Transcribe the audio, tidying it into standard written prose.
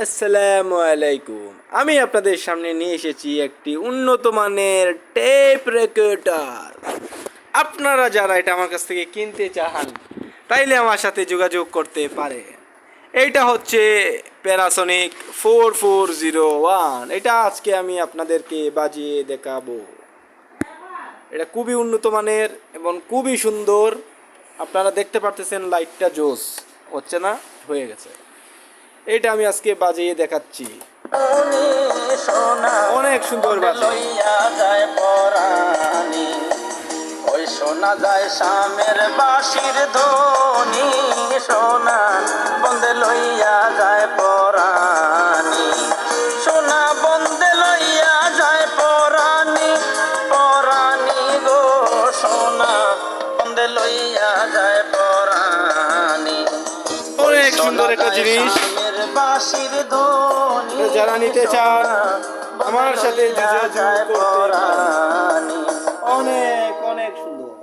আসসালামু আলাইকুম। আমি আপনাদের সামনে নিয়ে এসেছি একটি উন্নত মানের টেপ রেকর্ডার। আপনারা যারা এটা আমার কাছ থেকে কিনতে চান তাইলে আমার সাথে যোগাযোগ করতে পারে। এইটা হচ্ছে প্যানাসোনিক 4401। এটা আজকে আমি আপনাদেরকে বাজিয়ে দেখাবো। এটা খুবই উন্নত মানের এবং খুবই সুন্দর। আপনারা দেখতে পারতেছেন লাইটটা জোস হচ্ছে না, হয়ে গেছে। এটা আমি আজকে বাজিয়ে দেখাচ্ছি। অনেক সুন্দর বাজে। ওই শোনা যায় শামের বাঁশির ধ্বনি, সোনা বন্দে লইয়া যায় পরাণী, সোনা বন্দে লইয়া যায় পরাণী, পরাণী গো সোনা বন্দে লইয়া যায় পরাণী। অনেক সুন্দর একটা জিনিস। বাঁশির ধ্বনি যারা নিতে চান আমার সাথে যোগাযোগ করতে পারেন। অনেক অনেক সুন্দর।